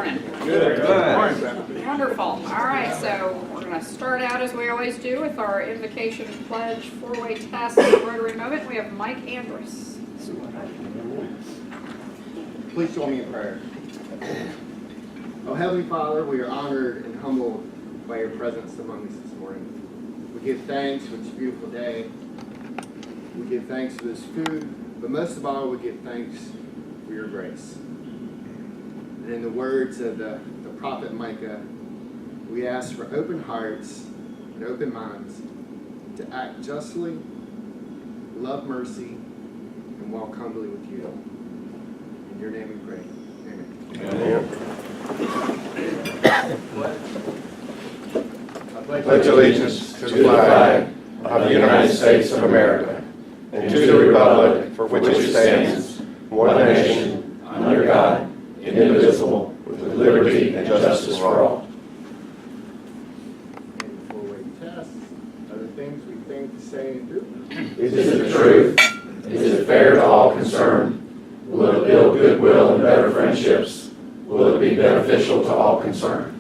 Good. Wonderful. All right, so we're going to start out as we always do with our invocation pledge four-way test Rotary moment. We have Mike Andrus. Please join me in prayer. Oh, Heavenly Father, we are honored and humbled by your presence among us this morning. We give thanks for this beautiful day. We give thanks for this food, but most of all, we give thanks for your grace. And in the words of the prophet Micah, we ask for open hearts and open minds to act justly, love mercy, and walk humbly with you. In your name we pray. Amen. I pledge allegiance to the flag of the United States of America and to the republic for which it stands, one nation, under God, indivisible, with liberty and justice for all. And before we test, other things we think, say, and do. Is it the truth? Is it fair to all concerned? Will it build goodwill and better friendships? Will it be beneficial to all concerned?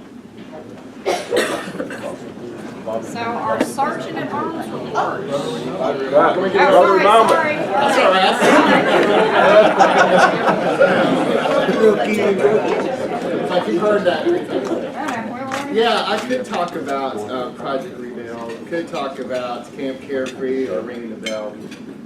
So our Sergeant at Arms report. Like you've heard that. Yeah, I could talk about Project Rebuild, could talk about Camp Carefree or Ringing the Bell.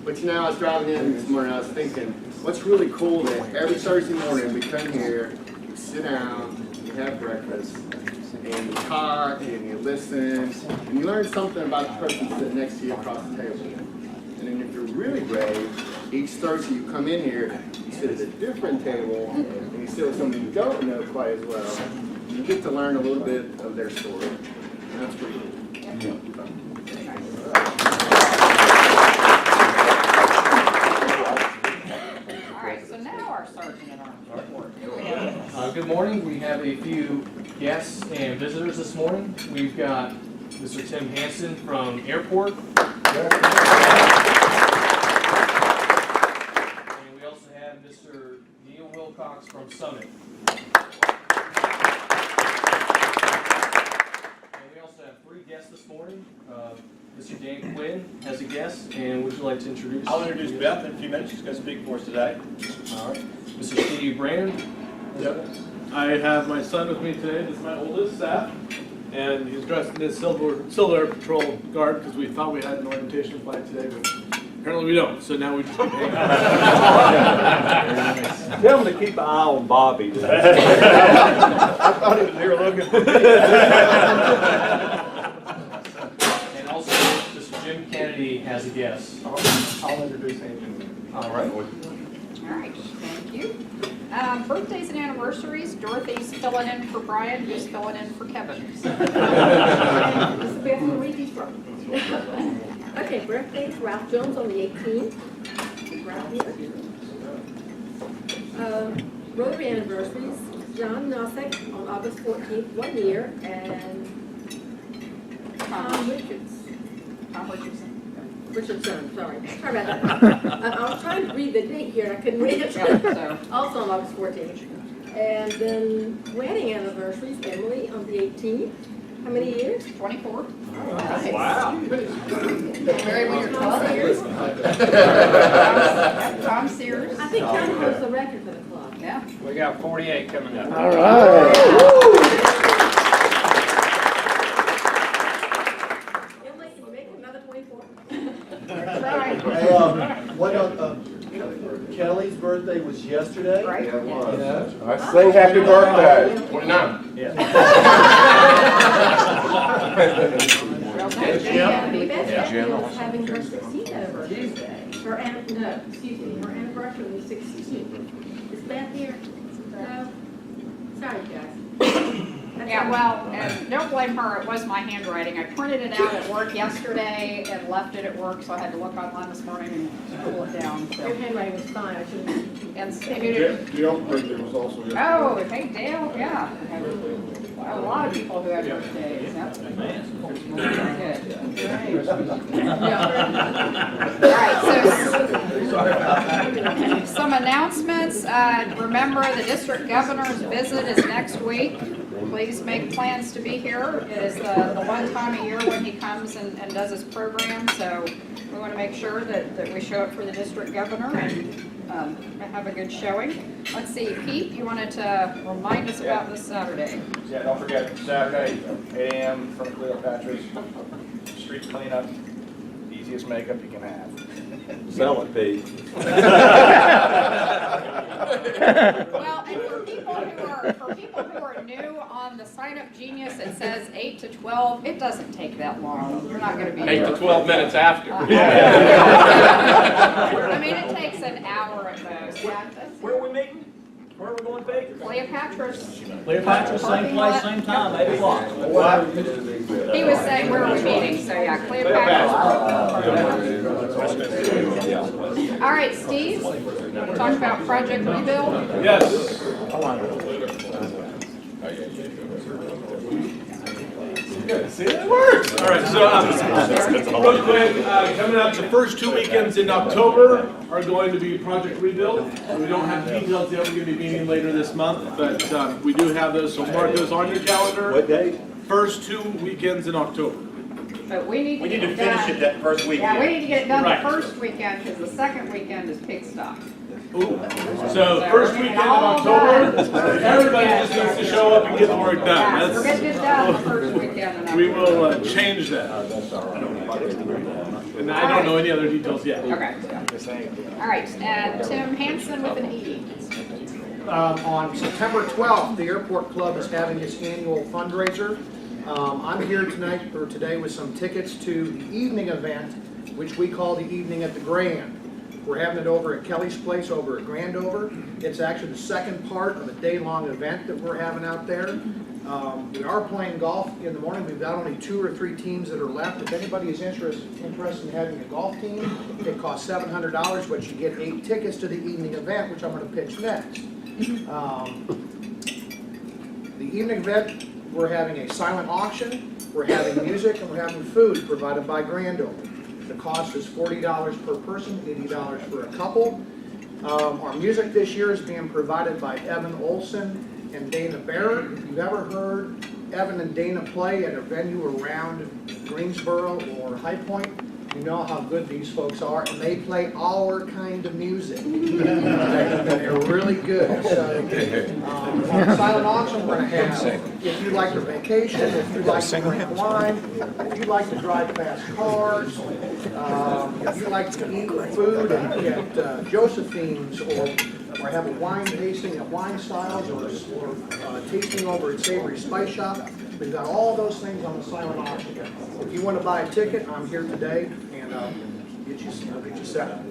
But you know, I was driving in this morning, I was thinking, what's really cool that every Thursday morning we come here, we sit down, we have breakfast, and you talk, and you listen, and you learn something about the person sitting next to you across the table. And then if you're really brave, each Thursday you come in here, you sit at a different table, and you sit with someone you don't know quite as well. You get to learn a little bit of their story. And that's pretty cool. All right, so now our Sergeant at Arms report. Good morning. We have a few guests and visitors this morning. We've got Mr. Tim Hansen from Airport. And we also have Mr. Neil Wilcox from Summit. And we also have three guests this morning. Mr. Dan Quinn has a guest, and would you like to introduce? I'll introduce Beth in a few minutes. She's going to speak for us today. All right. Mr. Steve Brand. Yep. I have my son with me today. This is my oldest, Seth, and he's dressed in his silver Air Patrol garb because we thought we had an orientation flight today, but apparently we don't. So now we just keep hanging out. Tell them to keep an eye on Bobby today. I thought he was here looking for me. And also, Mr. Jim Kennedy has a guest. I'll introduce him. All right. All right, thank you. Birthdays and anniversaries. Dorothy's filling in for Brian, who's filling in for Kevin. This is Beth from Greensboro. Okay, birthdays, Ralph Jones on the 18th. Ralph here. Rotary anniversaries, John Nosek on August 14th, 1 year, and Tom Richardson, sorry about that. I was trying to read the date here and I couldn't read it. Also on August 14th. And then wedding anniversaries, Emily on the 18th. How many years? 24. Nice. Wow. Married when you're 12 years. Tom Sears. I think Tom holds the record for the club. Yeah. We got 48 coming up. All right. Emily, can you make another 24? Right. Hey, Kelly's birthday was yesterday. Right. Yeah, it was. Yeah. I sing happy birthday. 29. Yeah. Well, Beth Jim. McAlhany is having her 16th anniversary today. Her anniversary was 16th. Is Beth here? No? Sorry, guys. Yeah, well, and don't blame her, it was my handwriting. I printed it out at work yesterday and left it at work, so I had to look online this morning and pull it down. Your handwriting was fine, I shouldn't. And Dale's birthday was also yesterday. oh, hey, Dale, yeah. A lot of people who have birthdays. Yep. Good. All right, so Some announcements. Remember, the district governor's visit is next week. Please make plans to be here. It is the one time a year when he comes and does his program, so we want to make sure that we show up for the district governor and have a good showing. Let's see, Pete, you wanted to remind us about this Saturday. Yeah, don't forget, Saturday, 8 a.m. in front of Cleopatra's. Street cleanup, easiest makeup you can have. Sell it, Pete. Well, and for people who are new on the Sign Up Genius, it says 8 to 12. It doesn't take that long. You're not going to be 8 to 12 minutes after. I mean, it takes an hour at most. Yeah, Where are we meeting? Where are we going, Pete? Cleopatra's. Cleopatra, same place, same time, 8 o'clock. He was saying where are we meeting, so yeah, Cleopatra's. All right, Steve, talk about Project Rebuild. Yes. See, that works. All right, so real quick, coming up, the first 2 weekends in October are going to be Project Rebuild. We don't have the details yet. We're going to be meeting later this month, but we do have those, so mark those on your calendar. What day? First 2 weekends in October. But we need to We need get to it finish done. it that first Yeah, weekend. we need to get it done Right. the first weekend, because the second weekend is pig stop. Ooh. So first weekend in October, everybody just needs to show up and get the work done. Yeah, we're That's, gonna get done the first weekend. we will change that. And I don't know any other details yet. Okay. All right, and Tim Hansen with an E. On September 12th, the Airport Club is having its annual fundraiser. I'm here tonight, or today, with some tickets to the evening event, which we call the Evening at the Grand. We're having it over at Kelly's Place over at Grandover. It's actually the second part of a day-long event that we're having out there. We are playing golf in the morning. We've got only 2 or 3 teams that are left. If anybody is interested in having a golf team, it costs $700, but you get 8 tickets to the evening event, which I'm going to pitch next. The evening event, we're having a silent auction, we're having music, and we're having food provided by Grandover. The cost is $40 per person, $80 for a couple. Our music this year is being provided by Evan Olson and Dana Barrett. If you've ever heard Evan and Dana play at a venue around Greensboro or High Point, you know how good these folks are, and they play our kind of music. They're really good. So, on the silent auction, we're going to have, if you like to vacation, if you like to drink wine, if you like to drive fast cars, if you like to eat food at Josephine's, or have a wine tasting at Wine Styles, or tasting over at Savory Spice Shop, we've got all those things on the silent auction. If you want to buy a ticket, I'm here today, and I'll get you set up.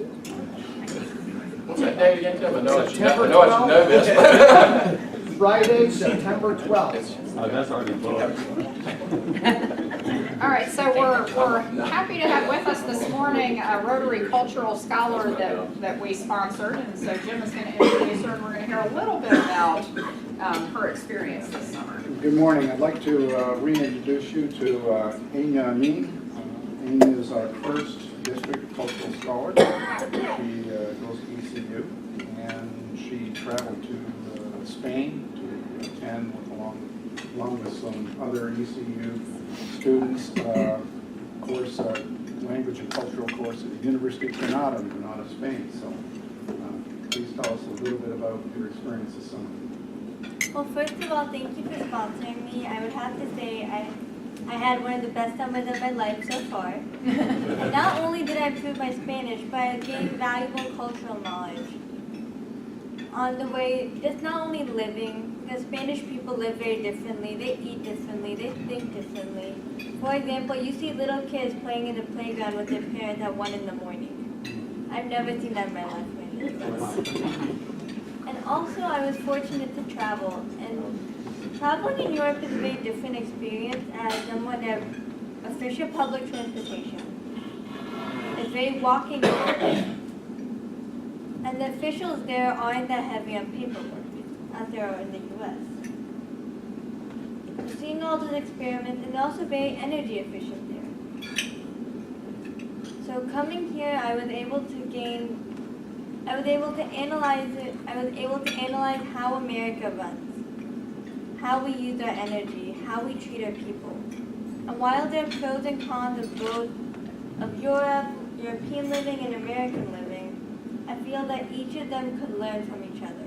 What's that date again, Tim? I know I should September know this. Friday, September 12th. That's already booked. All right, so we're happy to have with us this morning a Rotary Cultural Scholar that we sponsored, and so Jim is going to introduce her, and we're going to hear a little bit about her experience this summer. Good morning. I'd like to reintroduce you to Aenia Amin. Aenia is our first District Cultural Scholar. She goes to ECU, and she traveled to Spain to attend along with some other ECU students, language and cultural course at the University of Granada in Granada, Spain. So please tell us a little bit about your experience this summer. Well, first of all, thank you for sponsoring me. I would have to say I had one of the best summers of my life so far. Not only did I improve my Spanish, but I gained valuable cultural knowledge. On the way, just not only living, because Spanish people live very differently, they eat differently, they think differently. For example, you see little kids playing in the playground with their parents at 1 in the morning. I've never seen that in my life. And also, I was fortunate to travel, and traveling in Europe is a very different experience as someone that official public transportation. It's very walking and the officials there aren't that heavy on paperwork as there are in the U.S. Seeing all those experiments, and also very energy efficient there. So coming here, I was able to gain I was able to analyze it. I was able to analyze how America runs, how we use our energy, how we treat our people. And while there are pros and cons of both of European living and American living, I feel that each of them could learn from each other.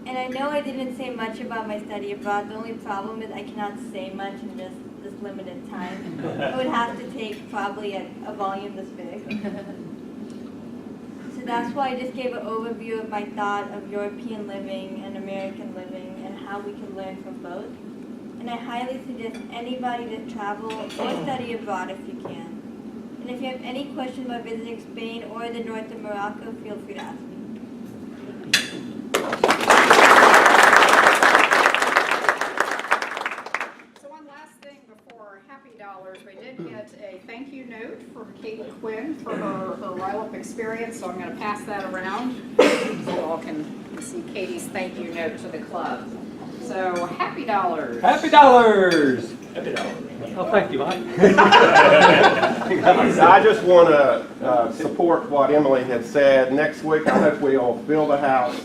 And I know I didn't say much about my study abroad. The only problem is I cannot say much in just this limited time. It would have to take probably a volume this big. So that's why I just gave an overview of my thought of European living and American living and how we can learn from both. And I highly suggest anybody to travel or study abroad if you can. And if you have any questions about visiting Spain or the north of Morocco, feel free to ask me. So one last thing before Happy Dollars, we did get a thank you note from Katie Quinn for her Royal experience, so I'm going to pass that around so you all can see Katie's thank you note to the club. So Happy Dollars. Happy Dollars! Happy Dollars. Oh, thank you, Mike. I just want to support what Emily had said. Next week, I hope we all fill the house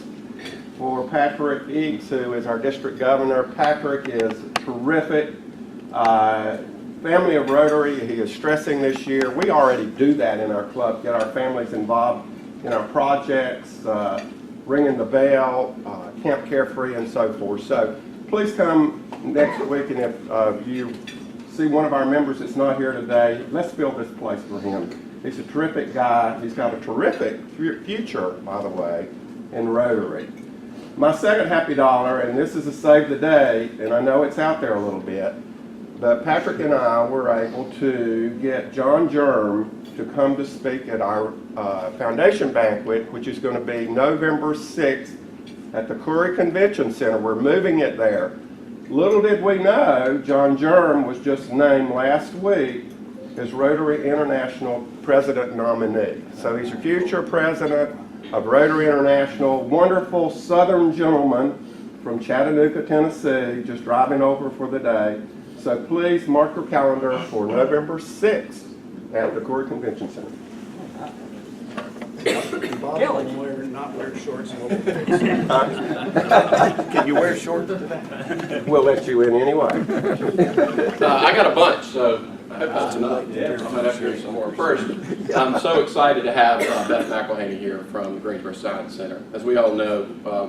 for Patrick Eakes, who is our district governor. Patrick is terrific. Family of Rotary, he is stressing this year. We already do that in our club, get our families involved in our projects, ringing the bell, Camp Carefree, and so forth. So please come next week, and if you see one of our members that's not here today, let's fill this place for him. He's a terrific guy. He's got a terrific future, by the way, in Rotary. My second happy dollar, and this is a save the day, and I know it's out there a little bit, but Patrick and I were able to get John Germ to come to speak at our foundation banquet, which is going to be November 6th at the Curry Convention Center. We're moving it there. Little did we know, John Germ was just named last week as Rotary International President nominee. So he's a future president of Rotary International, wonderful Southern gentleman from Chattanooga, Tennessee, just driving over for the day. So please mark your calendar for November 6th at the Curry Convention Center. Not wear shorts. Can you wear shorts to that? We'll let you in anyway. I got a bunch, so I hope that's enough. I might have to hear some more. First, I'm so excited to have Beth McAlhany here from the Greensboro Science Center. As we all know,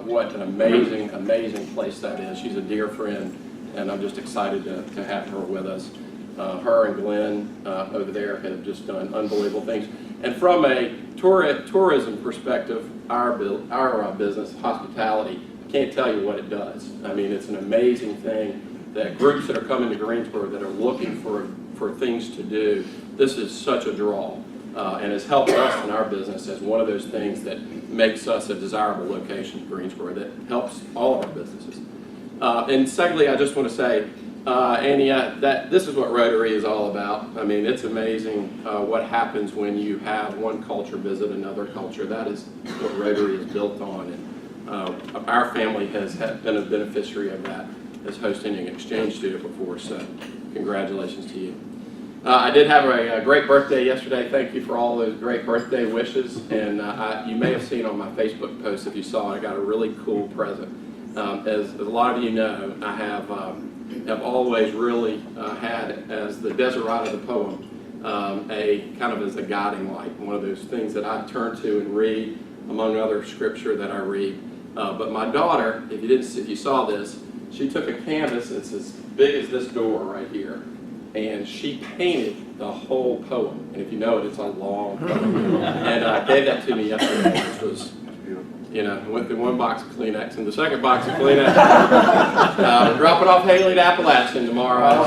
what an amazing, amazing place that is. She's a dear friend, and I'm just excited to have her with us. Her and Glenn over there have just done unbelievable things. And from a tourism perspective, our business, hospitality, I can't tell you what it does. I mean, it's an amazing thing that groups that are coming to Greensboro that are looking for things to do, this is such a draw. And has helped us in our business as one of those things that makes us a desirable location in Greensboro that helps all of our businesses. And secondly, I just want to say, Aenia, that this is what Rotary is all about. I mean, it's amazing what happens when you have one culture visit another culture. That is what Rotary is built on, and our family has been a beneficiary of that as hosting an exchange student before, so congratulations to you. I did have a great birthday yesterday. Thank you for all those great birthday wishes, and you may have seen on my Facebook post, if you saw it, I got a really cool present. As a lot of you know, I have always really had as the Desirata the poem, a kind of as a guiding light, one of those things that I turn to and read, among other scripture that I read. But my daughter, if you saw this, she took a canvas that's as big as this door right here, and she painted the whole poem. And if you know it, it's a long poem. And gave that to me yesterday, which was, you know, went through one box of Kleenex and the second box of Kleenex. We're dropping off Haley to Appalachian tomorrow.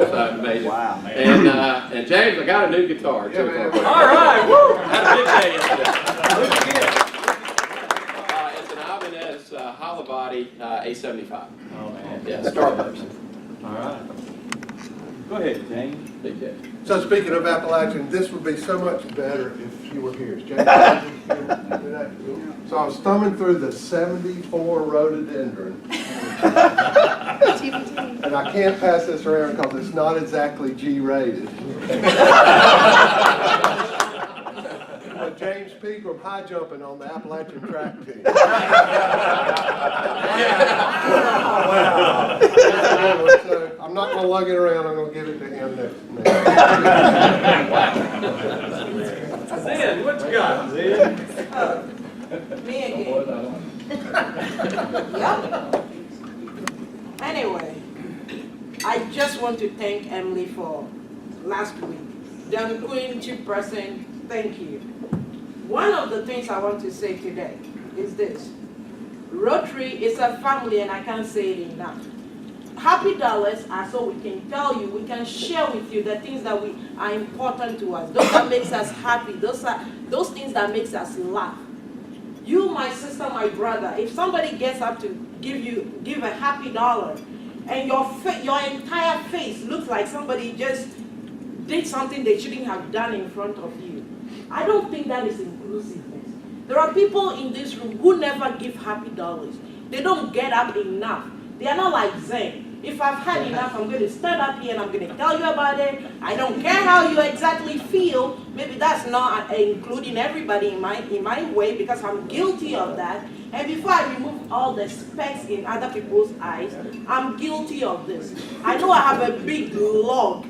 So amazing. Wow, man. And James, I got a new guitar too. All right, woo! Had a big day yesterday. It's an Ibanez hollow body A75. Oh, man. Yeah, Starburst. All right. Go ahead, James. Big day. So speaking of Appalachian, this would be so much better if you were here. So I was thumbing through the 74 rhododendron. And I can't pass this around because it's not exactly G-rated. James Pegram high jumping on the Appalachian track team. So I'm not going to lug it around. I'm going to give it to him next. Zed, what you got, Zed? Me again. Yep. Anyway, I just want to thank Emily for last week. The Queen Chief Person, thank you. One of the things I want to say today is this. Rotary is a family, and I can't say it enough. Happy dollars are so we can tell you, we can share with you the things that are important to us, those that makes us happy, those things that makes us laugh. You, my sister, my brother, if somebody gets up to give a happy dollar, and your entire face looks like somebody just did something they shouldn't have done in front of you, I don't think that is inclusiveness. There are people in this room who never give happy dollars. They don't get up enough. They are not like Zen. If I've had enough, I'm going to stand up here and I'm going to tell you about it. I don't care how you exactly feel. Maybe that's not including everybody in my way, because I'm guilty of that. And before I remove all the specks in other people's eyes, I'm guilty of this. I know I have a big log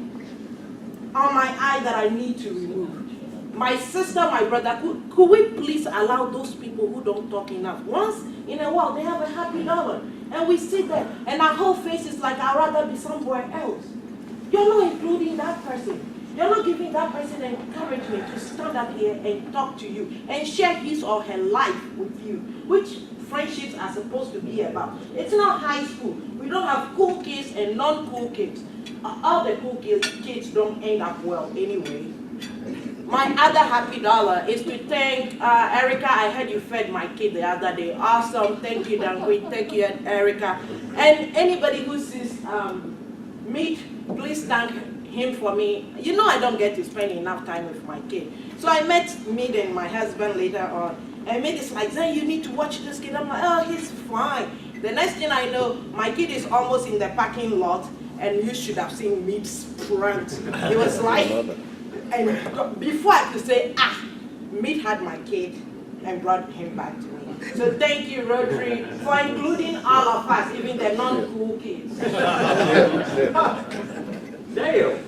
on my eye that I need to remove. My sister, my brother, could we please allow those people who don't talk enough? Once in a while, they have a happy dollar. And we sit there, and our whole face is like, I'd rather be somewhere else. You're not including that person. You're not giving that person encouragement to stand up here and talk to you and share his or her life with you, which friendships are supposed to be about. It's not high school. We don't have cool kids and non-cool kids. All the cool kids don't end up well anyway. My other happy dollar is to thank Erica. I heard you fed my kid the other day. Awesome. Thank you, Dangui. Thank you, Erica. And anybody who sees Meat, please thank him for me. You know I don't get to spend enough time with my kid. So I met Meat and my husband later on. And Meat is like, Zen, you need to watch this kid. I'm like, oh, he's fine. The next thing I know, my kid is almost in the parking lot. And you should have seen Meat sprint. It was like... And before I could say, Meat had my kid and brought him back to me. So thank you, Rotary, for including all of us, even the non-cool kids. Dale,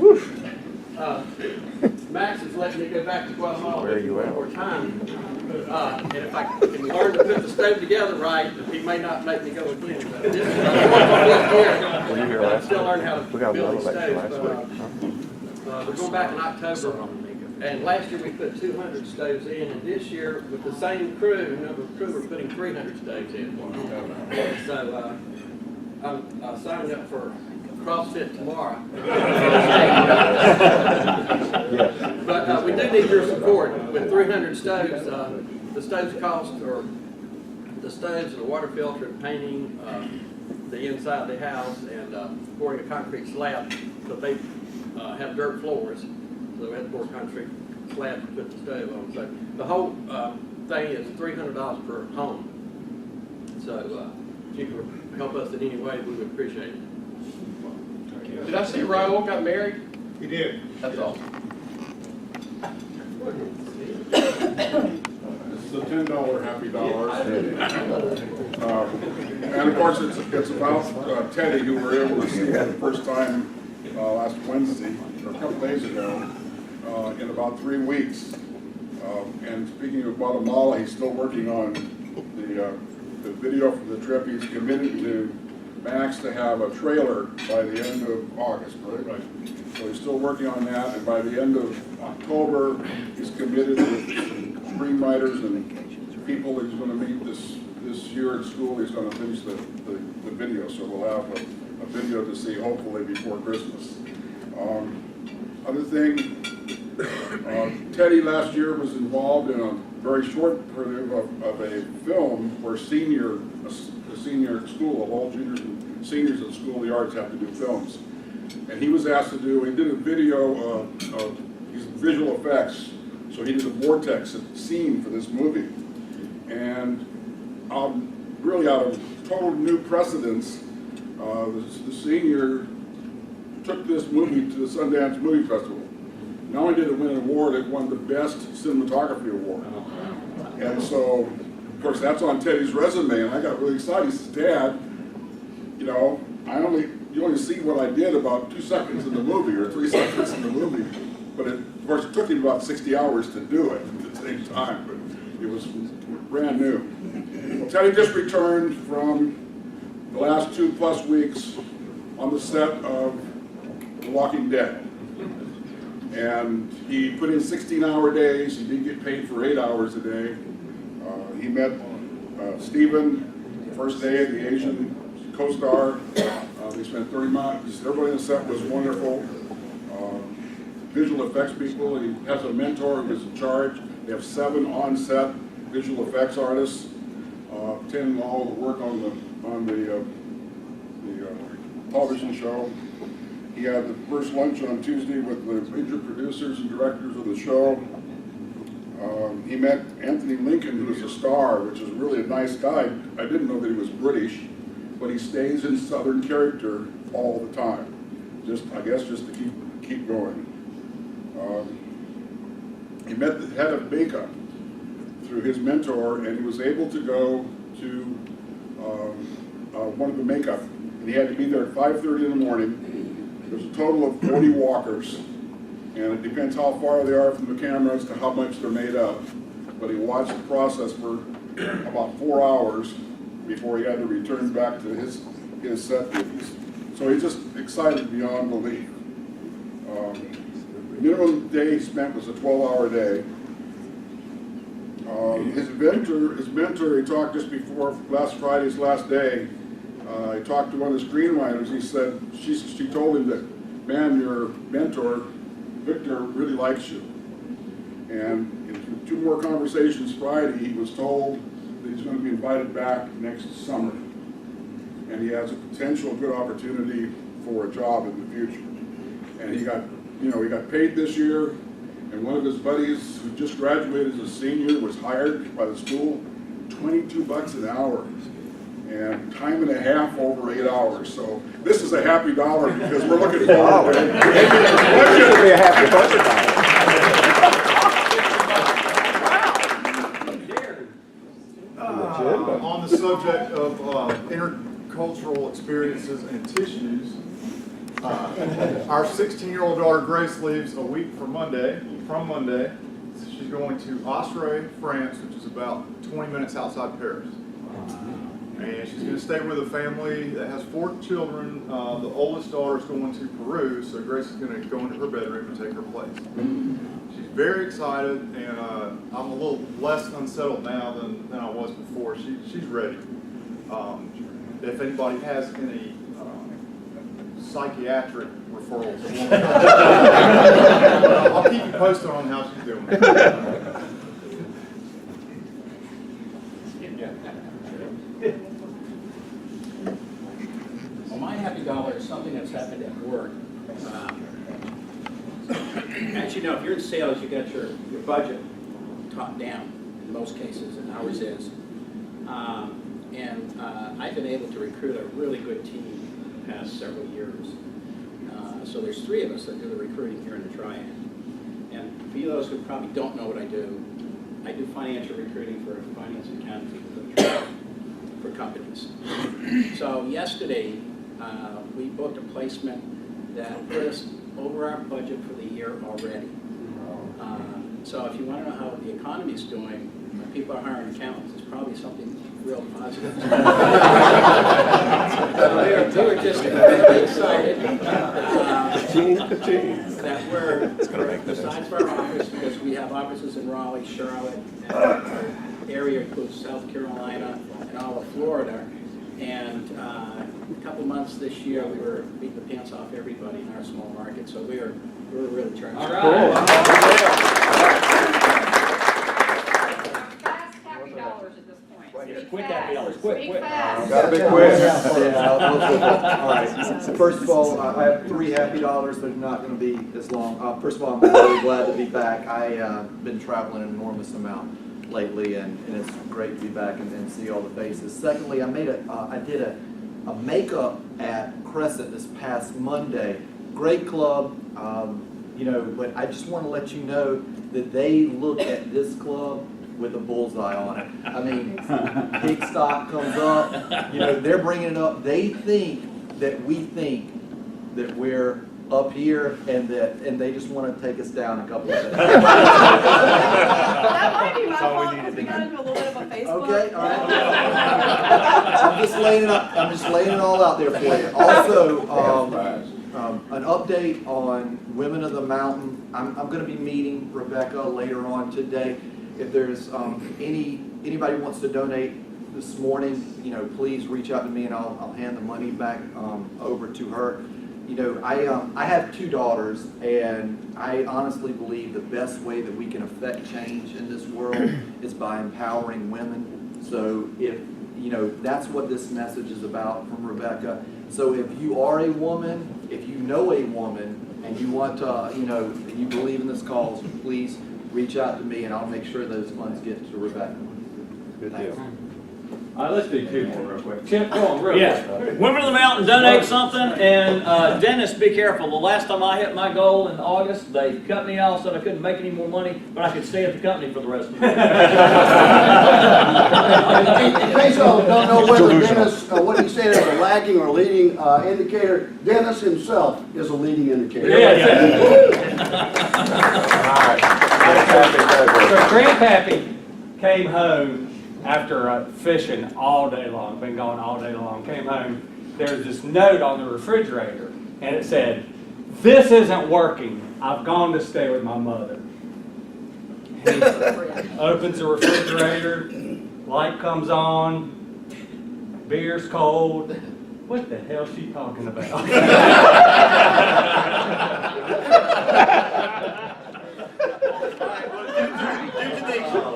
Max has let me go back to Guatemala one more time. And if I can learn to put the stove together right, he may not make me go again. But this is my 4th year. I'm still learning how to build these stoves. We're going back in October, and last year we put 200 stoves in, and this year with the same crew, another crew, we're putting 300 stoves in. So I'm signing up for CrossFit tomorrow. But we do need your support. With 300 stoves, the stoves cost, or the stoves, the water filter, painting, the inside of the house, and pouring a concrete slab, so they have dirt floors, so we had to pour a concrete slab to put the stove on. So the whole thing is $300 per home. So if you could help us in any way, we would appreciate it. Did I see Raul got married? He did. That's all. This is a $10 happy dollar. And of course, it's about Teddy, who we were able to see for the first time last Wednesday, or a couple days ago, in about 3 weeks. And speaking of Guatemala, he's still working on the video for the trip. He's committed to Max to have a trailer by the end of August, right? So he's still working on that, and by the end of October, he's committed with screenwriters and people he's going to meet this year at school. He's going to finish the video, so we'll have a video to see hopefully before Christmas. Other thing, Teddy last year was involved in a very short period of a film where the senior school, of all juniors and seniors at the School of the Arts have to do films. And he was asked to do, he did a video of his visual effects, so he did a vortex scene for this movie. And really out of total new precedence, the senior took this movie to the Sundance Movie Festival. not only did it win an award, it won the Best Cinematography Award. And so, of course, that's on Teddy's resume, and I got really excited. He says, Dad, you know, you only see what I did about 2 seconds in the movie, or 3 seconds in the movie. But of course, it took him about 60 hours to do it at the same time, but it was brand new. Well, Teddy just returned from the last 2+ weeks on the set of The Walking Dead. And he put in 16-hour days. He did get paid for 8 hours a day. He met Stephen the first day, the Asian co-star. They spent 30 months. Everybody on the set was wonderful. Visual effects people. He has a mentor who is in charge. They have 7 on-set visual effects artists, attending all the work on the television show. He had the first lunch on Tuesday with the major producers and directors of the show. He met Anthony Lincoln, who is a star, which is really a nice guy. I didn't know that he was British, but he stays in Southern character all the time. I guess just to keep going. He met the head of makeup through his mentor, and he was able to go to one of the makeup, and he had to be there at 5:30 in the morning. There's a total of 40 walkers, and it depends how far they are from the camera as to how much they're made up. But he watched the process for about 4 hours before he had to return back to his set duties. So he's just excited beyond belief. The minimum day he spent was a 12-hour day. His mentor, he talked just before last Friday's last day. He talked to one of the screenwriters. He said, she told him that, man, your mentor, Victor, really likes you. And in 2 more conversations Friday, he was told that he's going to be invited back next summer. And he has a potential good opportunity for a job in the future. And he got paid this year. And one of his buddies who just graduated as a senior was hired by the school, $22 an hour. And time and a half over 8 hours. So this is a happy dollar because we're looking forward to it. It should be a happy budget dollar. On the subject of intercultural experiences and tissues, our 16-year-old daughter Grace leaves a week from Monday. She's going to Ostray, France, which is about 20 minutes outside Paris. And she's going to stay with a family that has 4 children. The oldest daughter is going to Peru, so Grace is going to go into her bedroom and take her place. She's very excited, and I'm a little less unsettled now than I was before. She's ready. If anybody has any psychiatric referrals, I'll keep you posted on how she's doing. Well, my happy dollar is something that's happened at work. As you know, if you're in sales, you got your budget top down in most cases, and ours is. I've been able to recruit a really good team the past several years. So there's 3 of us that do the recruiting here in the Triad. And for you those who probably don't know what I do financial recruiting for finance and accounting for companies. So yesterday, we booked a placement that put us over our budget for the year already. So if you want to know how the economy is doing, when people are hiring accountants, it's probably something real positive. We were just excited that we're, besides our office, because we have offices in Raleigh, Charlotte, and our area includes South Carolina and all of Florida. And a couple months this year, we were beating the pants off everybody in our small market. So we were really trying. All right. Happy dollars at this point. Quick happy dollars, quick. Gotta be quick. All right. First of all, I have 3 happy dollars. They're not going to be as long. First of all, I'm really glad to be back. I've been traveling an enormous amount lately, and it's great to be back and see all the faces. Secondly, I did a makeup at Crescent this past Monday. Great club. you know, but I just want to let you know that they look at this club with a bullseye on it. I mean, pig stock comes up, you know, they're bringing it up. They think that we think that we're up here and they just want to take us down a couple of things. That might be my fault because we got into a little bit of a Facebook. Okay, all right. I'm just laying it all out there for you. Also, an update on Women of the Mountain. I'm going to be meeting Rebecca later on today. If there's anybody wants to donate this morning, you know, please reach out to me and I'll hand the money back over to her. You know, I have 2 daughters, and I honestly believe the best way that we can affect change in this world is by empowering women. So if, you know, that's what this message is about from Rebecca. So if you are a woman, if you know a woman, and you want to, you know, you believe in this cause, please reach out to me, and I'll make sure those funds get to Rebecca. Good deal. All right, let's do 2 more real quick. Chip, go on real quick. Women of the Mountain donate something, and Dennis, be careful. The last time I hit my goal in August, they cut me off, said I couldn't make any more money, but I could stay at the company for the rest of the year. In case you don't know whether Dennis, what he said is a lagging or leading indicator, Dennis himself is a leading indicator. So Grandpappy came home after fishing all day long, been gone all day long, came home, there was this note on the refrigerator, and it said, "This isn't working. I've gone to stay with my mother." He opens the refrigerator, light comes on, beer's cold. What the hell's she talking about?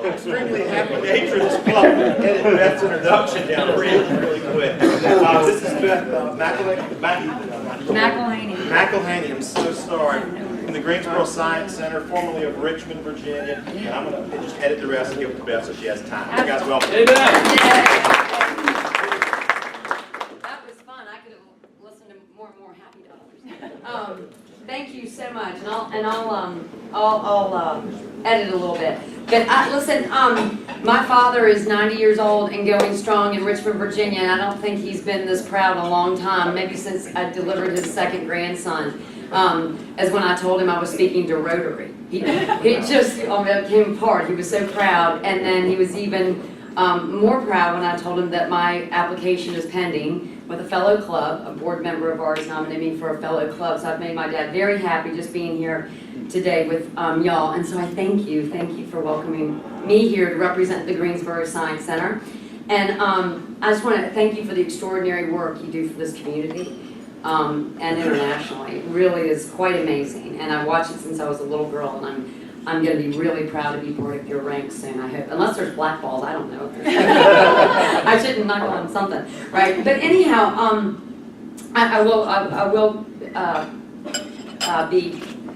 Extremely happy nature of this club. Edit Beth's introduction down really quick. This is Beth McAlhany. I'm so sorry. From the Greensboro Science Center, formerly of Richmond, Virginia. And I'm going to just edit the rest and give it to Beth so she has time. You guys welcome. That was fun. I could have listened to more and more Happy Dollars. Thank you so much, and I'll edit a little bit. But listen, my father is 90 years old and going strong in Richmond, Virginia, and I don't think he's been this proud in a long time. Maybe since I delivered his 2nd grandson. As when I told him I was speaking to Rotary, he just came apart. He was so proud, and then he was even more proud when I told him that my application is pending with a fellow club. A board member of ours nominated me for a fellow club, so I've made my dad very happy just being here today with y'all. And so I thank you for welcoming me here to represent the Greensboro Science Center. And I just want to thank you for the extraordinary work you do for this community and internationally. It really is quite amazing. And I've watched it since I was a little girl, and I'm going to be really proud to be part of your ranks soon, I hope. Unless there's blackballs, I don't know. I shouldn't knock on something, right? But anyhow, I will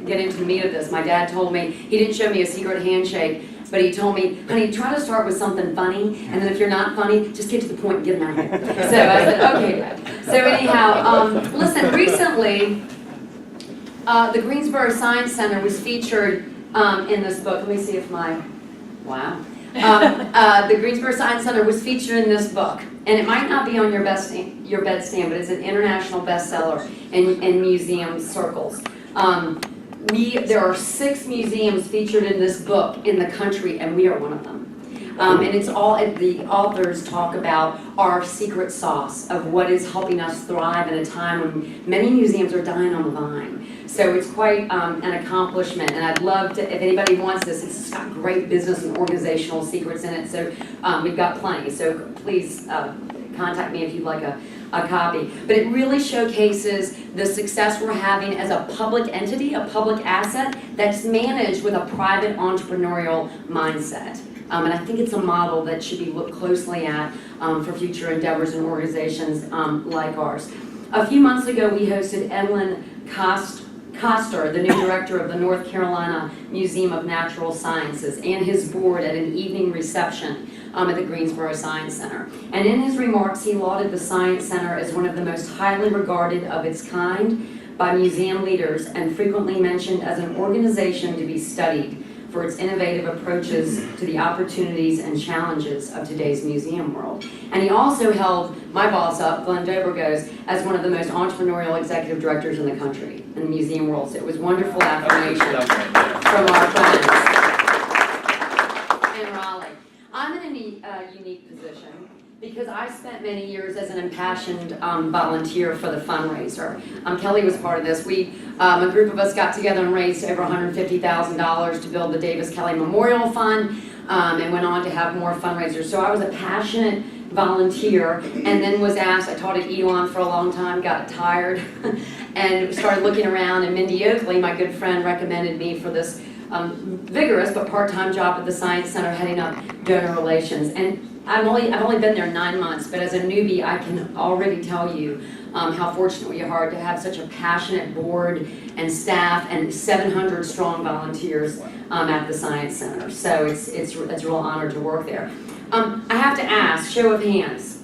get into the meat of this. My dad told me, he didn't show me a secret handshake, but he told me, honey, try to start with something funny, and then if you're not funny, just get to the point and get them out of here. So I said, okay, Dad. So anyhow, listen, recently, the Greensboro Science Center was featured in this book. Let me see if the Greensboro Science Center was featured in this book, and it might not be on your bedstand, but it's an international bestseller in museum circles. There are 6 museums featured in this book in the country, and we are one of them. And it's all, the authors talk about our secret sauce of what is helping us thrive in a time when many museums are dying on the vine. So it's quite an accomplishment, and I'd love to, if anybody wants this, it's got great business and organizational secrets in it, so we've got plenty. So please contact me if you'd like a copy. But it really showcases the success we're having as a public entity, a public asset that's managed with a private entrepreneurial mindset. And I think it's a model that should be looked closely at for future endeavors and organizations like ours. A few months ago, we hosted Edlin Koster, the new director of the North Carolina Museum of Natural Sciences, and his board at an evening reception at the Greensboro Science Center. And in his remarks, he lauded the Science Center as one of the most highly regarded of its kind, by museum leaders and frequently mentioned as an organization to be studied for its innovative approaches to the opportunities and challenges of today's museum world. And he also held my boss up, Glenn Dobrogos, as one of the most entrepreneurial executive directors in the country, in the museum world. So it was wonderful affirmation from our friends in Raleigh. I'm in a unique position because I spent many years as an impassioned volunteer for the fundraiser. Kelly was part of this. A group of us got together and raised over $150,000 to build the Davis Kelly Memorial Fund, and went on to have more fundraisers. So I was a passionate volunteer, and then was asked, I taught at Elon for a long time, got tired, and started looking around, and Mindy Oakley, my good friend, recommended me for this vigorous but part-time job at the Science Center heading up donor relations. And I've only been there 9 months, but as a newbie, I can already tell you how fortunate we are to have such a passionate board and staff and 700 strong volunteers at the Science Center. So it's a real honor to work there. I have to ask, show of hands,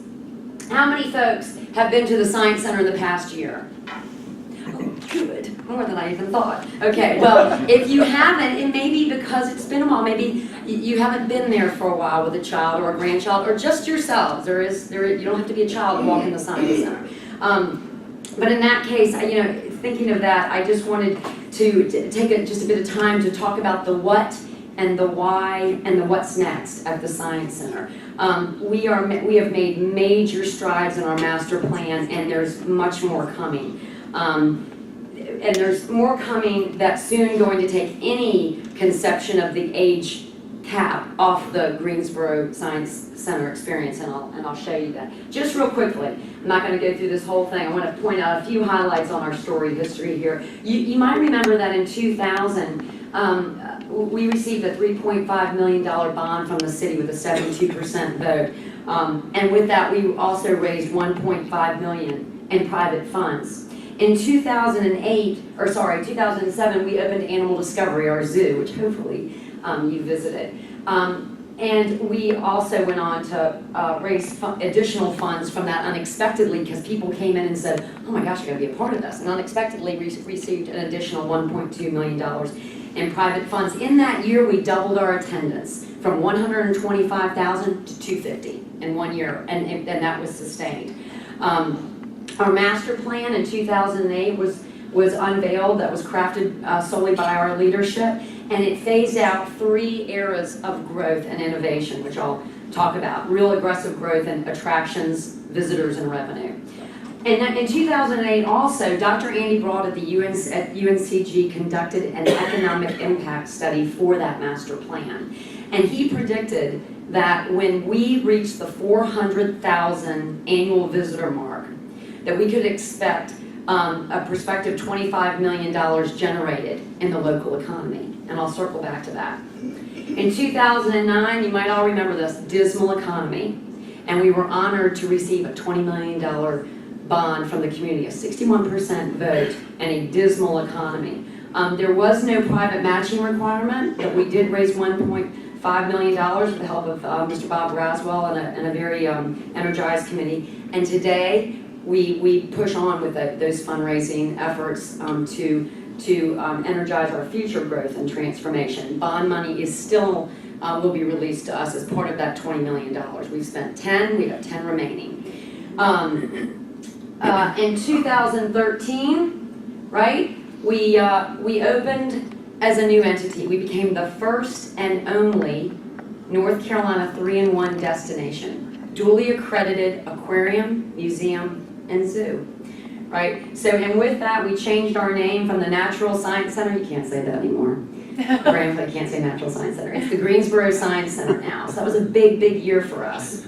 how many folks have been to the Science Center in the past year? Oh, good, more than I even thought. Okay, well, if you haven't, it may be because it's been a while. Maybe you haven't been there for a while with a child or a grandchild, or just yourselves. You don't have to be a child to walk in the Science Center. But in that case, thinking of that, I just wanted to take just a bit of time to talk about the what and the why and the what's next at the Science Center. We have made major strides in our master plan, and there's much more coming. And there's more coming that's soon going to take any conception of the age cap off the Greensboro Science Center experience, and I'll show you that. Just real quickly, I'm not going to go through this whole thing. I want to point out a few highlights on our story history here. You might remember that in 2000, we received a $3.5 million bond from the city with a 72% vote. And with that, we also raised $1.5 million in private funds. In 2007, we opened Animal Discovery, our zoo, which hopefully you visited. And we also went on to raise additional funds from that unexpectedly, because people came in and said, oh my gosh, I gotta be a part of this, and unexpectedly received an additional $1.2 million in private funds. In that year, we doubled our attendance from 125,000 to 250 in 1 year, and that was sustained. Our master plan in 2008 was unveiled, that was crafted solely by our leadership, and it phased out 3 eras of growth and innovation, which I'll talk about. Real aggressive growth in attractions, visitors, and revenue. And in 2008 also, Dr. Andy Broad at UNCG conducted an economic impact study for that master plan. And he predicted that when we reached the 400,000 annual visitor mark, that we could expect a prospective $25 million generated in the local economy. And I'll circle back to that. In 2009, you might all remember this, dismal economy. And we were honored to receive a $20 million bond from the community, a 61% vote, and a dismal economy. There was no private matching requirement, but we did raise $1.5 million with the help of Mr. Bob Raswell and a very energized committee. And today, we push on with those fundraising efforts to energize our future growth and transformation. Bond money is still will be released to us as part of that $20 million. We've spent 10, we have 10 remaining. In 2013, right, we opened as a new entity. We became the first and only North Carolina 3-in-1 destination, duly accredited aquarium, museum, and zoo, right? So, and with that, we changed our name from the Natural Science Center. You can't say that anymore. Grandpa can't say Natural Science Center. It's the Greensboro Science Center now. So that was a big, big year for us.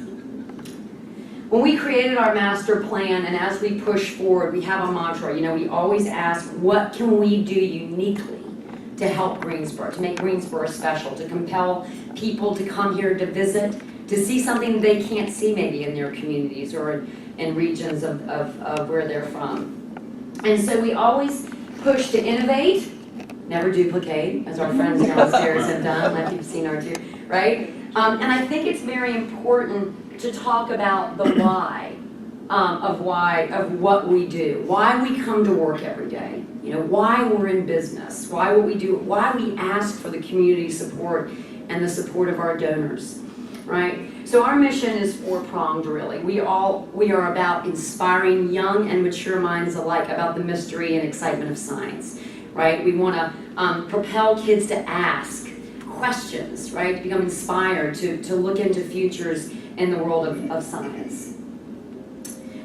When we created our master plan, and as we push forward, we have a mantra. We always ask, what can we do uniquely to help Greensboro, to make Greensboro special, to compel people to come here to visit, to see something they can't see maybe in their communities or in regions of where they're from. And so we always push to innovate, never duplicate, as our friends downstairs have done, like you've seen our two, right? And I think it's very important to talk about the why of what we do, why we come to work every day, you know, why we're in business, why what we do, why we ask for the community support and the support of our donors, right? So our mission is four-pronged, really. We are about inspiring young and mature minds alike about the mystery and excitement of science, right? We want to propel kids to ask questions, right? To become inspired, to look into futures in the world of science.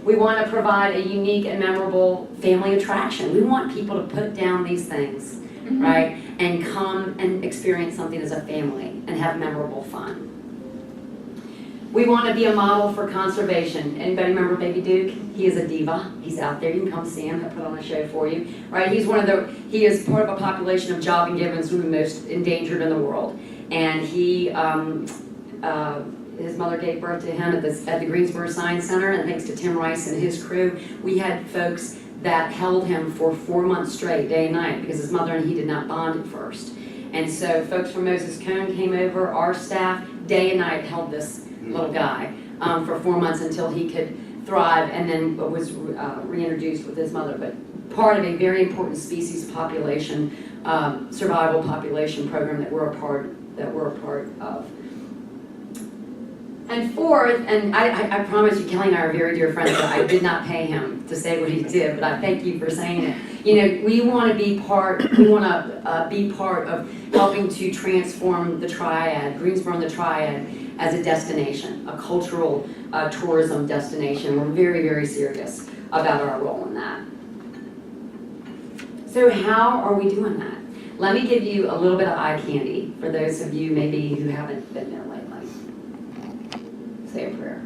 We want to provide a unique and memorable family attraction. We want people to put down these things, right? And come and experience something as a family and have memorable fun. We want to be a model for conservation. Anybody remember Baby Duke? He is a diva. He's out there. You can come see him. He'll put on a show for you, right? He is part of a population of job and gibbons who are the most endangered in the world. And his mother gave birth to him at the Greensboro Science Center, and thanks to Tim Rice and his crew, we had folks that held him for 4 months straight, day and night, because his mother and he did not bond at first. And so folks from Moses Cone came over, our staff, day and night held this little guy for 4 months until he could thrive, and then was reintroduced with his mother. But part of a very important species population, survival population program that we're a part of. And fourth, and I promise you, Kelly and I are very dear friends, but I did not pay him to say what he did, but I thank you for saying it. You know, we want to be part of helping to transform the Triad, Greensboro and the Triad, as a destination, a cultural tourism destination. We're very, very serious about our role in that. So how are we doing that? Let me give you a little bit of eye candy for those of you maybe who haven't been there lately. Say a prayer.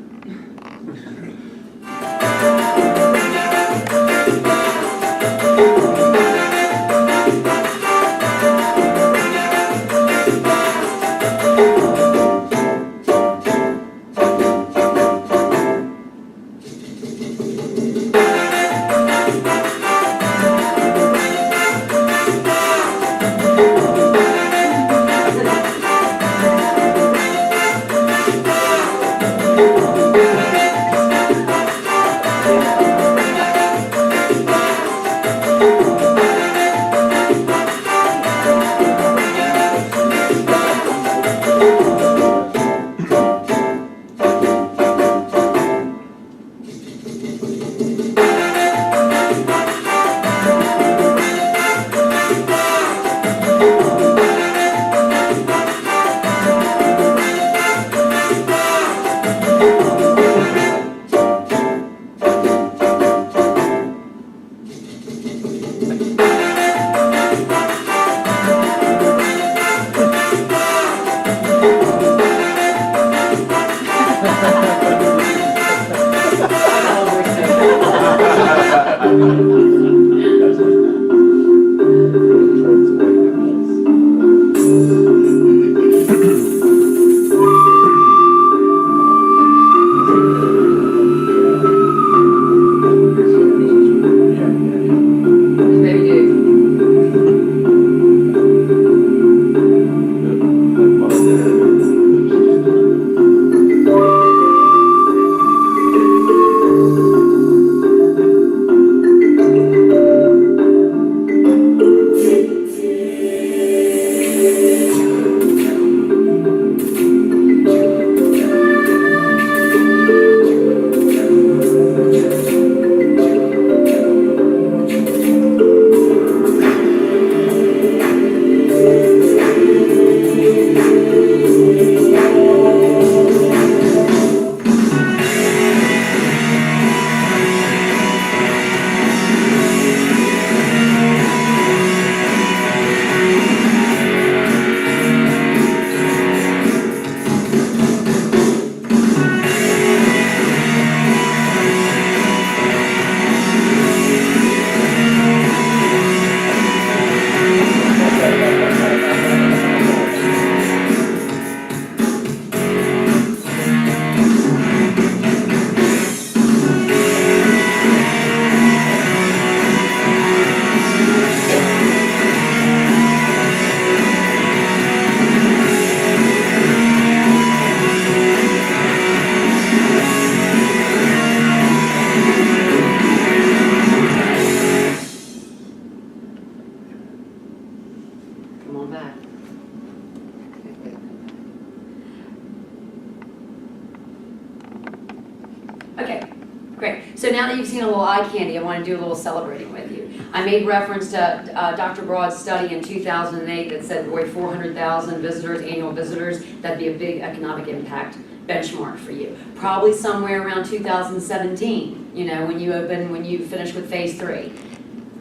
a little eye candy, I want to do a little celebrating with you. I made reference to Dr. Broad's study in 2008 that said, boy, 400,000 visitors, annual visitors, that'd be a big economic impact benchmark for you. Probably somewhere around 2017, you know, when you finish with phase 3.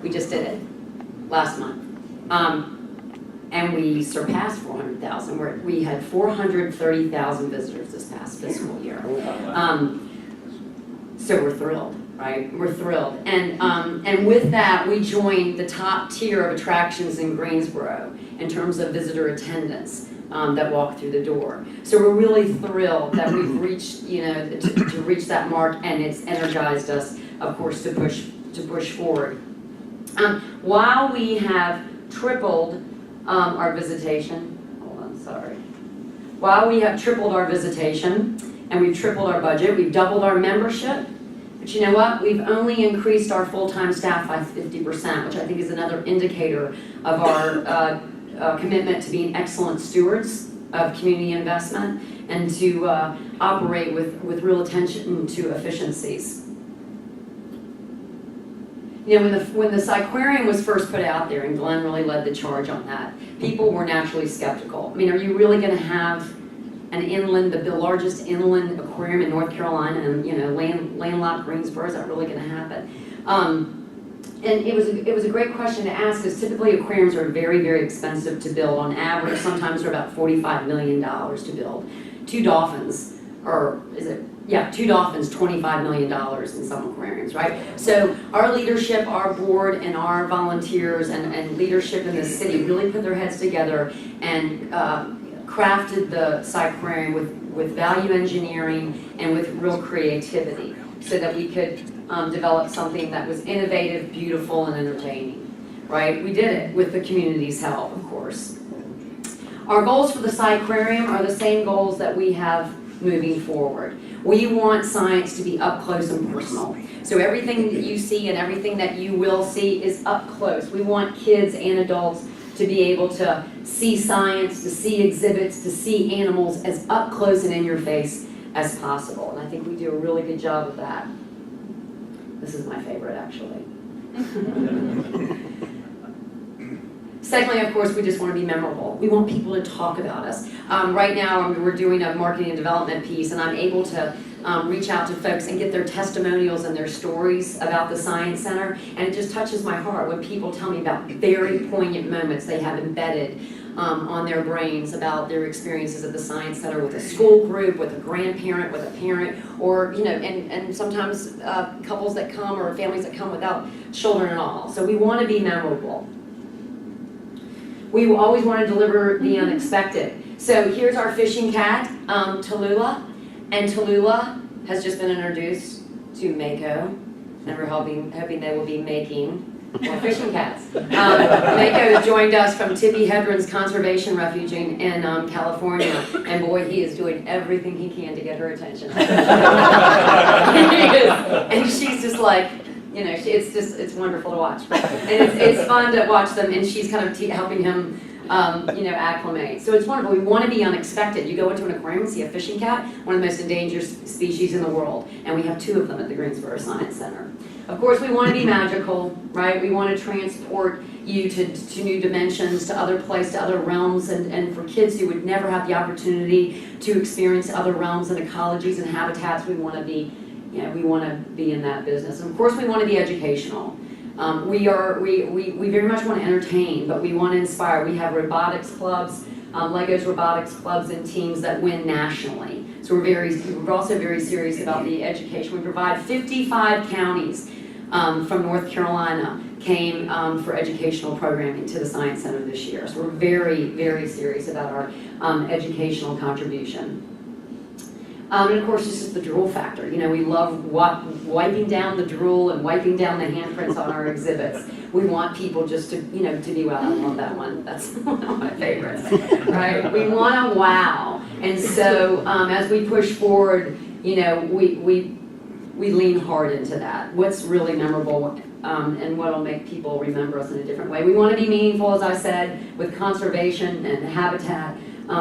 We just did it last month. And we surpassed 400,000. We had 430,000 visitors this past fiscal year. So we're thrilled, right? We're thrilled. And with that, we joined the top tier of attractions in Greensboro in terms of visitor attendance that walk through the door. So we're really thrilled that we've reached, you know, to reach that mark, and it's energized us, of course, to push forward. While we have tripled our visitation, while we have tripled our visitation and we've tripled our budget, we've doubled our membership, but you know what? We've only increased our full-time staff by 50%, which I think is another indicator of our commitment to being excellent stewards of community investment and to operate with real attention to efficiencies. You know, when the Cyquarium was first put out there, and Glenn really led the charge on that, people were naturally skeptical. I mean, are you really going to have an inland, the largest inland aquarium in North Carolina, and you know, landlocked Greensboro? Is that really going to happen? And it was a great question to ask, because typically aquariums are very, very expensive to build. On average, sometimes they're about $45 million to build. Two dolphins, $25 million in some aquariums, right? So our leadership, our board, and our volunteers and leadership in the city really put their heads together and crafted the Cyquarium with value engineering and with real creativity so that we could develop something that was innovative, beautiful, and entertaining, right? We did it with the community's help, of course. Our goals for the Cyquarium are the same goals that we have moving forward. We want science to be up close and personal. So everything that you see and everything that you will see is up close. We want kids and adults to be able to see science, to see exhibits, to see animals as up close and in your face as possible. And I think we do a really good job of that. This is my favorite, actually. Secondly, of course, we just want to be memorable. We want people to talk about us. Right now, we're doing a marketing and development piece, and I'm able to reach out to folks and get their testimonials and their stories about the Science Center, and it just touches my heart when people tell me about very poignant moments they have embedded on their brains about their experiences at the Science Center with a school group, with a grandparent, with a parent, or, you know, and sometimes couples that come or families that come without children at all. So we want to be memorable. We always want to deliver the unexpected. So here's our fishing cat, Tallulah, and Tallulah has just been introduced to Mako, and we're hoping they will be making more fishing cats. Mako has joined us from Tibby Hedren's Conservation Refuge in California, and boy, he is doing everything he can to get her attention. He is, and she's just like, you know, it's wonderful to watch. And it's fun to watch them, and she's kind of helping him, you know, acclimate. So it's wonderful. We want to be unexpected. You go into an aquarium and see a fishing cat, one of the most endangered species in the world, and we have 2 of them at the Greensboro Science Center. Of course, we want to be magical, right? We want to transport you to new dimensions, to other places, to other realms, and for kids who would never have the opportunity to experience other realms and ecologies and habitats, we want to be, you know, we want to be in that business. And of course, we want to be educational. We very much want to entertain, but we want to inspire. We have robotics clubs, Legos robotics clubs and teams that win nationally. So we're also very serious about the education. We provide 55 counties from North Carolina came for educational programming to the Science Center this year. So we're very, very serious about our educational contribution. And of course, this is the drool factor. You know, we love wiping down the drool and wiping down the handprints on our exhibits. We want people just to, you know, to be wow. I love that one. That's one of my favorites, right? We want to wow. And so as we push forward, you know, we lean hard into that. What's really memorable and what will make people remember us in a different way. We want to be meaningful, as I said, with conservation and habitat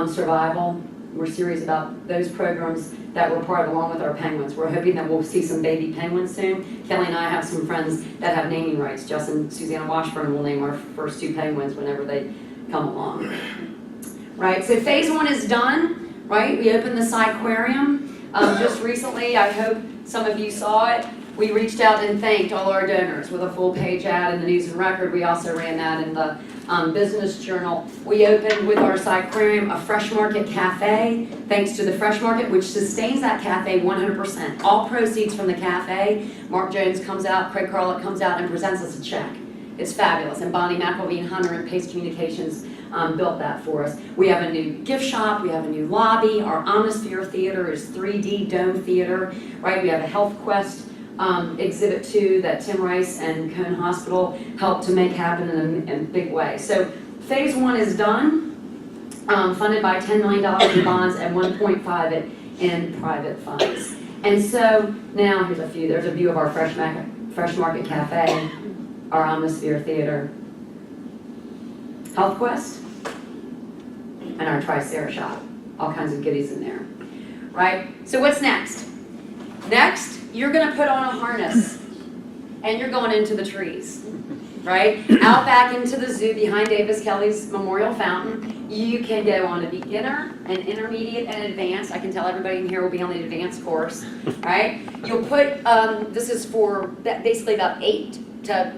survival. we're serious about those programs that we're part of along with our penguins. We're hoping that we'll see some baby penguins soon. Kelly and I have some friends that have naming rights. Justin and Susanna Washburn will name our first 2 penguins whenever they come along. Right, so phase 1 is done, right? We opened the Aquarium. Just recently, I hope some of you saw it. We reached out and thanked all our donors with a full page ad in the News and Record. We also ran that in the Business Journal. We opened with our Aquarium a Fresh Market Cafe, thanks to the Fresh Market, which sustains that cafe 100%. All proceeds from the cafe, Mark Jones comes out, Craig Carlett comes out and presents us a check. It's fabulous, and Bonnie McAlhany and Hunter and Pace Communications built that for us. We have a new gift shop, we have a new lobby, our Omnisphere Theater is 3D dome theater, right? We have a Health Quest Exhibit 2 that Tim Rice and Cone Hospital helped to make happen in a big way. So phase 1 is done, funded by $10 million in bonds and $1.5 in private funds. And so now here's a few. There's a view of our Fresh Market Cafe, our Omnisphere Theater, Health Quest, and our Tricera shop. All kinds of goodies in there, right? So what's next? Next, you're gonna put on a harness and you're going into the trees, right? Out back into the zoo behind Davis Kelly's Memorial Fountain. You can go on a beginner, an intermediate, and advanced. I can tell everybody in here will be on the advanced course, right? You'll put, this is for basically about 8 to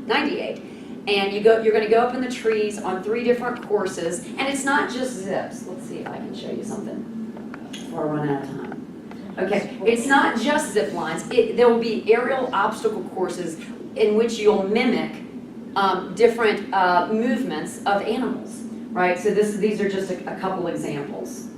98. And you're gonna go up in the trees on 3 different courses, and it's not just zips. Let's see if I can show you something before I run out of time. Okay, it's not just zip lines. There will be aerial obstacle courses in which you'll mimic different movements of animals, right? So these are just a couple examples.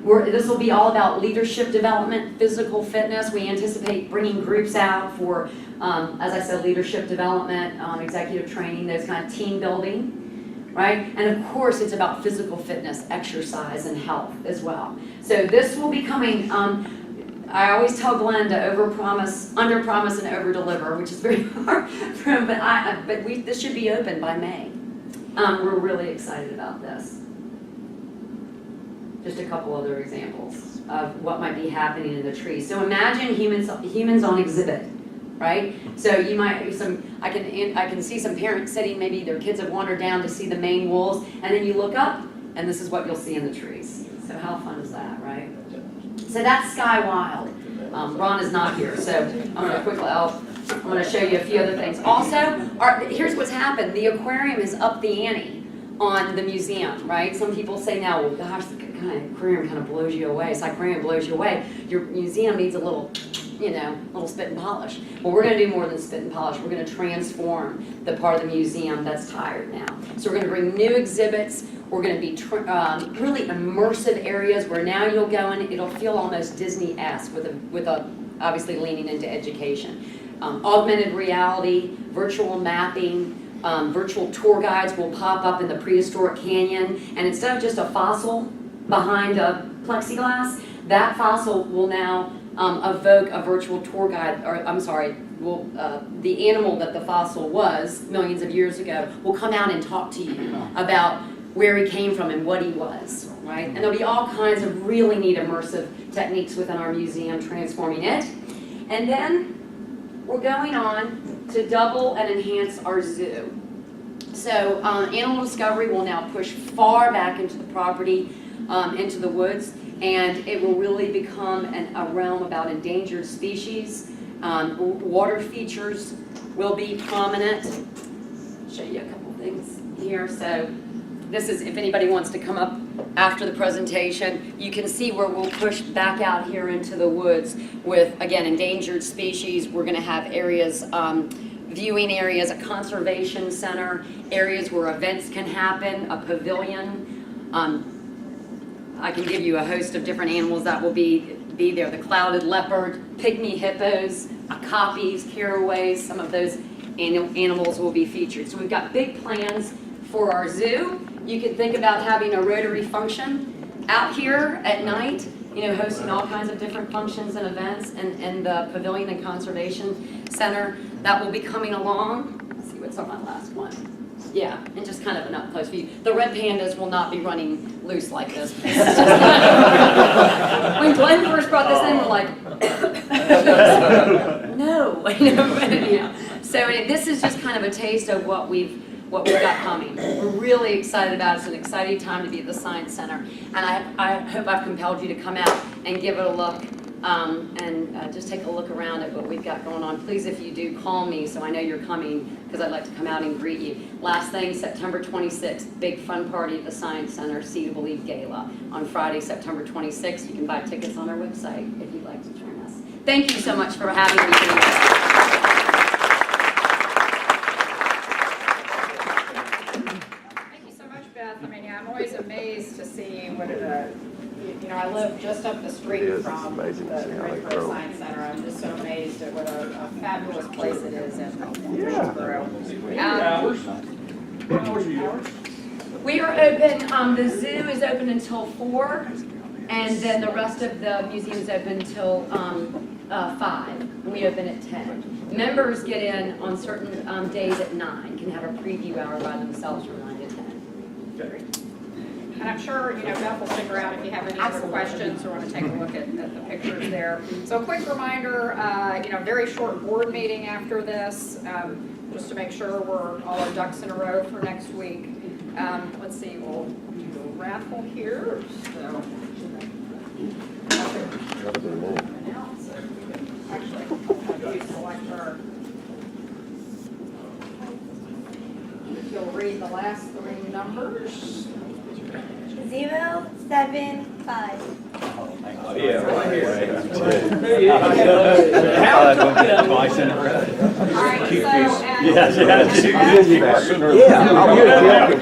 This will be all about leadership development, physical fitness. We anticipate bringing groups out for, as I said, leadership development, executive training, those kind of team building, right? And of course, it's about physical fitness, exercise, and health as well. So this will be coming, I always tell Glenn to under-promise and over-deliver, which is very hard for him, but this should be open by May. We're really excited about this. Just a couple other examples of what might be happening in the trees. So imagine humans on exhibit, right? So you might I can see some parents sitting, maybe their kids have wandered down to see the Maine wolves, and then you look up, and this is what you'll see in the trees. So how fun is that, right? So that's Sky Wild. Ron is not here, so I'm going to show you a few other things. Also, here's what's happened. The aquarium is up the ante on the museum, right? Some people say now, well, gosh, the aquarium kind of blows you away. It's like aquarium blows you away. Your museum needs a little, little spit and polish. Well, we're going to do more than spit and polish. We're going to transform the part of the museum that's tired now. So we're going to bring new exhibits. We're going to be really immersive areas where now you'll go and it'll feel almost Disney-esque with a obviously leaning into education. Augmented reality, virtual mapping, virtual tour guides will pop up in the prehistoric canyon, and instead of just a fossil behind a plexiglass, that fossil will now evoke a virtual tour guide, the animal that the fossil was millions of years ago will come out and talk to you about where he came from and what he was, right? And there'll be all kinds of really neat immersive techniques within our museum transforming it. And then we're going on to double and enhance our zoo. So animal discovery will now push far back into the property, into the woods, and it will really become a realm about endangered species. Water features will be prominent. I'll show you a couple things here. So this is, if anybody wants to come up after the presentation, you can see where we'll push back out here into the woods with, again, endangered species. We're going to have areas, viewing areas, a conservation center, areas where events can happen, a pavilion. I can give you a host of different animals that will be there. The clouded leopard, pygmy hippos, okapis, caraways, some of those animals will be featured. So we've got big plans for our zoo. You can think about having a Rotary function out here at night, hosting all kinds of different functions and events in the Pavilion and Conservation Center. That will be coming along. Let's see what's on my last one. Yeah, and just kind of an up-close view. The red pandas will not be running loose like this. When Glenn first brought this in, we're like, no, So this is just kind of a taste of what we've got coming. We're really excited about it. It's an exciting time to be at the Science Center. And I hope I've compelled you to come out and give it a look and just take a look around at what we've got going on. Please, if you do, call me so I know you're coming because I'd like to come out and greet you. Last thing, September 26th, big fun party at the Science Center, See to Believe Gala. On Friday, September 26th, you can buy tickets on our website if you'd like to join us. Thank you so much for having me here. Beth, I mean, I'm always amazed to see what I live just up the street from the Greensboro Science Center. I'm just so amazed at what a fabulous place it is in Greensboro. We are open, the zoo is open until 4, and then the rest of the museum is open until 5, and we open at 10. Members get in on certain days at 9, can have a preview hour by themselves from 9 to 10. And I'm sure, Beth will figure out if you have any other questions or want to take a look at the pictures there. So a quick reminder, very short board meeting after this, just to make sure we're all our ducks in a row for next week. Let's see, we'll do a raffle here. So. Actually, you select her. You'll read the last 3 numbers. 0, 7, 5. Yeah, right here. All right, so, Yes, yes. Yeah, I'm here to help.